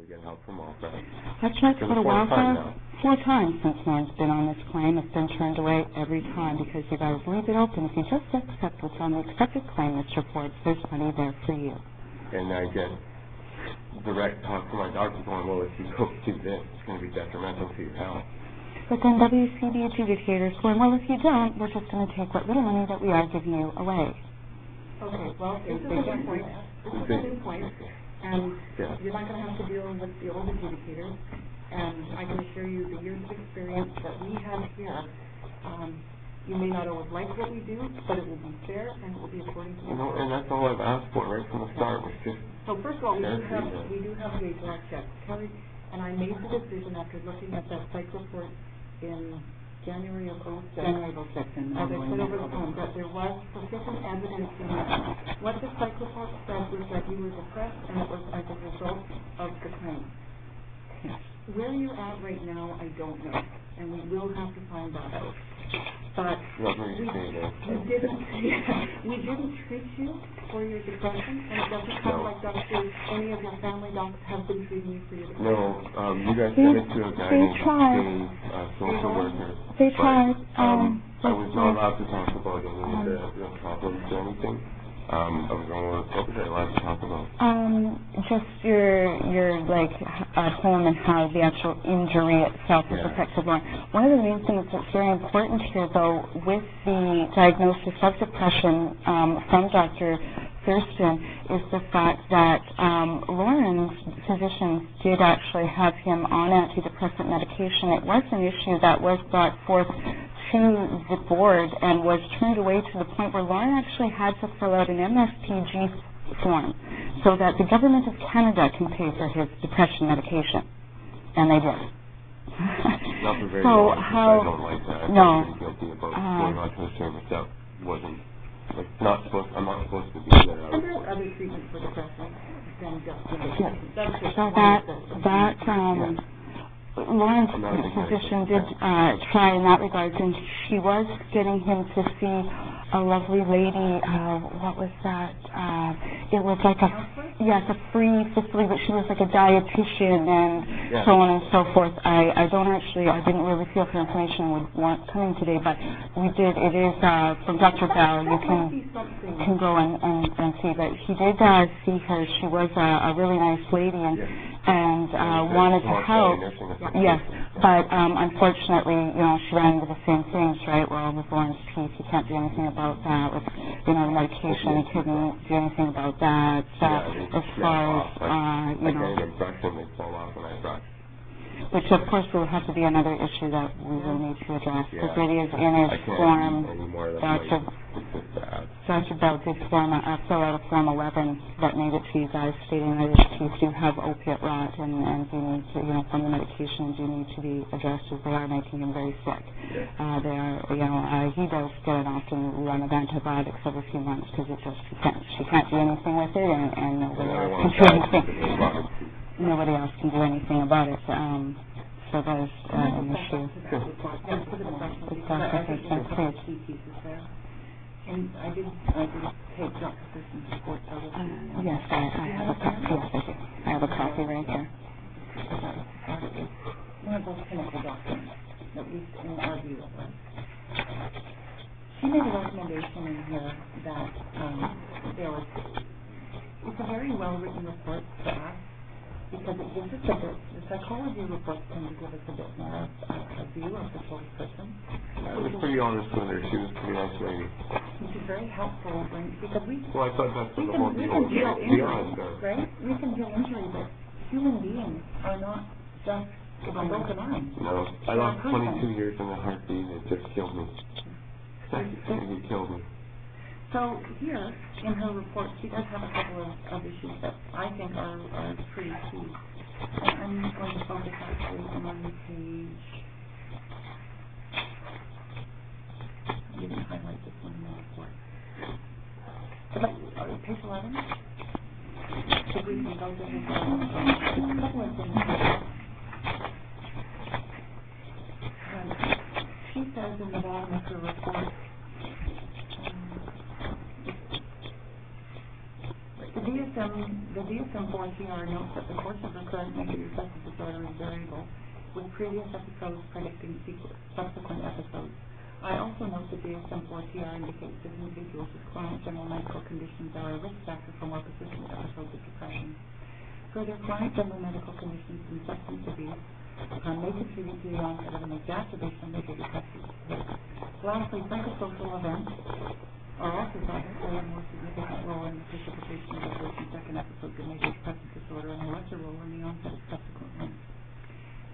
to get help from WorkSafe. I've tried to go to WorkSafe 4 times since Lauren's been on this claim. It's been turned away every time because you guys leave it open. If you just accept what's on the accepted claim list reports, there's money there for you. And I get direct talk from my doctor going, well, if you go do this, it's going to be detrimental to your health. But then WCB adjudicators going, well, if you don't, we're just going to take what little money that we are giving you away. Okay, well, this is a good point. This is a good point. And you're not going to have to deal with the old adjudicators. And I can assure you the years of experience that we have here, you may not always like what we do, but it will be fair and it will be according to the law. And that's all I've asked for right from the start was just... So first of all, we do have a direct check. Kelly and I made the decision after looking at that psych report in January of 2006, as I said over the phone, that there was sufficient evidence in that. What the psych report said was that you were depressed and it was as a result of the claim. Yes. Where you're at right now, I don't know, and we will have to find that out. But we didn't treat you for your depression, and it doesn't sound like any of your family docs have been treating you for your depression. No, you guys sent it to a guy named Dave, social worker. They tried. I was not allowed to talk about any of the problems or anything. I was going, what was I allowed to talk about? Just your like at home and how the actual injury itself is affected. One of the main things that's very important here, though, with the diagnosis of depression from Dr. Thurston is the fact that Lauren's physicians did actually have him on antidepressant medication. It was an issue that was brought forth to the board and was turned away to the point where Lauren actually had to fill out an MSPG form so that the government of Canada can pay for his depression medication. And they did. Not for very so long, how, I don't like that. No. I'm guilty about going on to a service that wasn't, like, I'm not supposed to be there. And there are other treatments for depression than just medication. So that Lauren's physician did try in that regard, and she was getting him to see a lovely lady, what was that? It was like a free facility, but she was like a dietitian and so on and so forth. I didn't really feel her information would warrant coming today, but we did. It is from Dr. Bell. You can go and see, but he did see her. She was a really nice lady and wanted to help. Yes, but unfortunately, she ran into the same things, right? Well, with Lauren's piece, you can't do anything about that. With the medication, you couldn't do anything about that. As far as I get an impression they fall off when I brush. Which, of course, will have to be another issue that we will need to address, because it is in his form. Dr. Bell did fill out a Form 11 that made it to you guys, stating that his teeth do have opiate rot and do need to, from the medication, do need to be addressed, as they are making him very sick. They are, he does get an often run of antibiotics every few months because she can't do anything with it, and nobody else can do anything. Nobody else can do anything about it. So there's an issue. And I did take Dr. Thurston's report. Yes, I have a copy. Yes, I do. I have a copy right here. One of those clinical documents, at least in our view of it. She made a recommendation in here that it's a very well-written report for us, because it gives us the psychology reports tend to give us a bit more a view of the whole person. I was pretty honest with her. She was a pretty nice lady. Which is very helpful because we... Well, I thought that's what the whole deal was. Right? We can heal injury, but human beings are not just a broken arm. No, I lost 22 years in a heartbeat. It just killed me. It killed me. So here, in her report, she does have a couple of issues that I think are pretty key. And I'm going to focus actually on page... I didn't highlight this one in the report. Page 11? So we can go to this one. There's a couple of things here. She says in the bottom of her report, the DSM DSM-4-TR notes that the course of recurrent major depressive disorder is variable, with previous episodes predicting subsequent episodes. I also note that DSM-4-TR indicates that individuals with chronic general medical conditions are a risk factor for more persistent episodes of depression. Further, chronic general medical conditions and substance abuse may contribute to the onset of an exacerbation of major depressive disorder. Lastly, psychosocial events are also thought to play a more significant role in the precipitation of the first and second episodes of major depressive disorder and a lesser role in the onset of subsequent ones.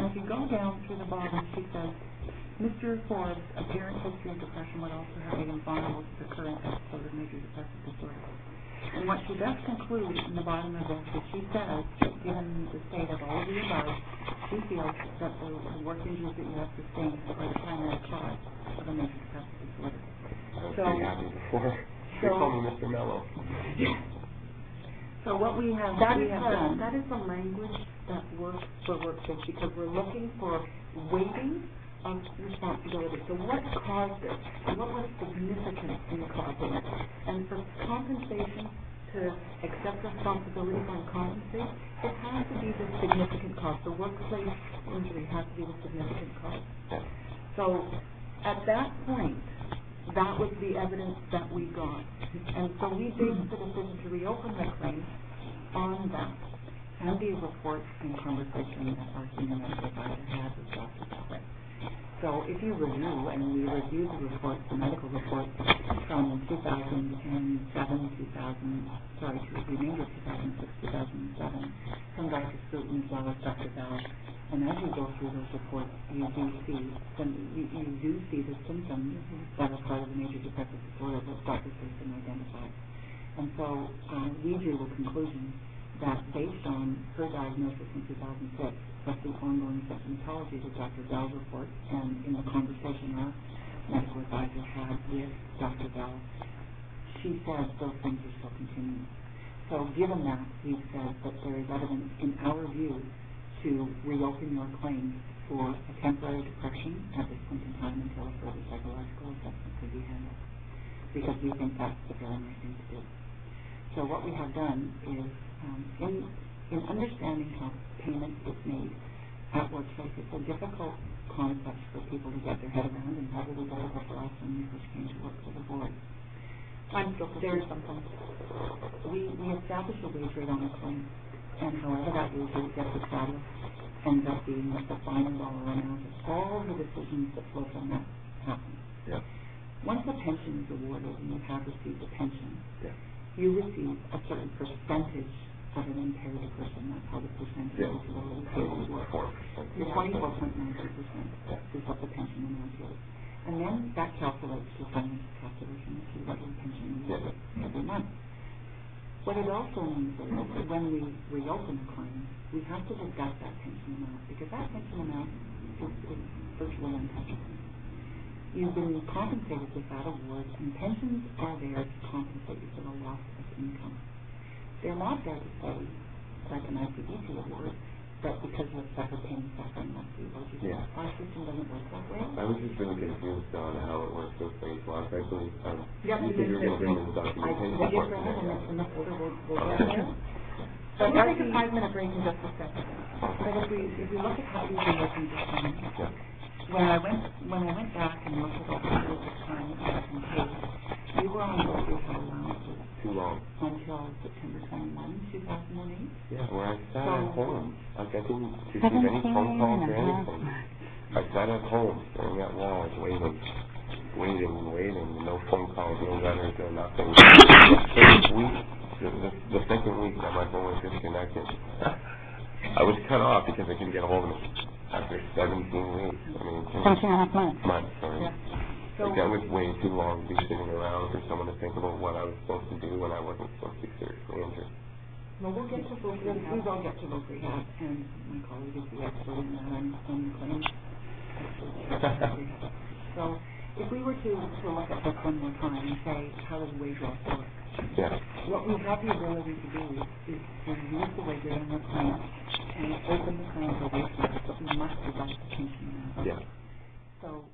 And if you go down through the bottom, she says, Mr. Forbes' apparent history of depression would also have made him vulnerable to the current episode of major depressive disorder. And what she does conclude in the bottom of this is she says, given the state of all of the above, she feels that the work injuries that you have sustained are the primary cause of a major depressive disorder. I was pretty happy before. They call me Mr. Mellow. So what we have that is the language that works for WorkSafe, because we're looking for weighting of responsibility. So what caused it? And what was significant in causing it? And for compensation to accept responsibility for and compensate, it has to be the significant cause. The workplace injury has to be the significant cause. So at that point, that was the evidence that we got. And so we based the decision to reopen the claim on that. And the report and conversation that our senior medical advisor had with Dr. Bell. So if you review, and we reviewed the reports, the medical reports from 2007, the remainder of 2006, 2007, from Dr. Scruton as well as Dr. Bell. And as you go through those reports, you do see the symptoms that are part of the major depressive disorder that Dr. Scruton identified. And so we drew the conclusion that based on her diagnosis in 2006, plus the ongoing symptomatology that Dr. Bell reports, and in the conversation our medical advisor had with Dr. Bell, she said those things are still continuing. So given that, we've said that there is evidence, in our view, to reopen your claim for a temporary depression at this point in time until a further psychological assessment could be handled, because we think that's the very right thing to do. So what we have done is, in understanding how payment is made at WorkSafe, it's a difficult concept for people to get their head around, and probably difficult for us when we first came to work for the board. I'm still very something. We establish a wage rate on the claim, and however that wage rate gets established ends up being the final dollar amount of all the decisions that flow from that happen. Yeah. Once a pension is awarded and you have received a pension, you receive a certain percentage of an impaired person. That's how the percentage is related. 24%. Your 24.92% is what the pension amount is. And then that calculates to a financial calculation as to what your pension is every month. What it also means is that when we reopen a claim, we have to deduct that pension amount, because that pension amount is virtually untouchable. You've been compensated with that award, and pensions are there to compensate you for the loss of income. They're not there to say, like an ICBC award, that because you have suffered pain and suffering, that's the award you get. Our system doesn't work that way. I was just really confused on how it works with phase loss. I believe you said you were going to bring in the documentation. I did bring it in the folder. We'll get there. But we'll take a 5-minute break in just a second. But if we look at how we've been working this time, when I went back and looked at all the periods of time that I've been paid, we were on what we had allowances. Too long. Until September 21, 2008. Yeah, where I sat at home. Like, I didn't receive any phone calls or anything. I sat at home, staring at walls, waiting, and no phone calls, no letters, no nothing. The second week that my phone was disconnected, I was cut off because I couldn't get a hold of me. After 17 weeks. I mean, 17 and a half months. Sorry. Yeah. So like, that was way too long to be sitting around for someone to think about what I was supposed to do when I wasn't supposed to be seriously injured. Well, we'll get to voc rehab. We will get to voc rehab, and my colleague is the expert in that on the claims. So, if we were to look at this one more time and say, how does wage loss work? Yeah. What we have the ability to do is to use the wage rate on the claim and open the claim for wage loss, but we must deduct the pension amount. Yeah. So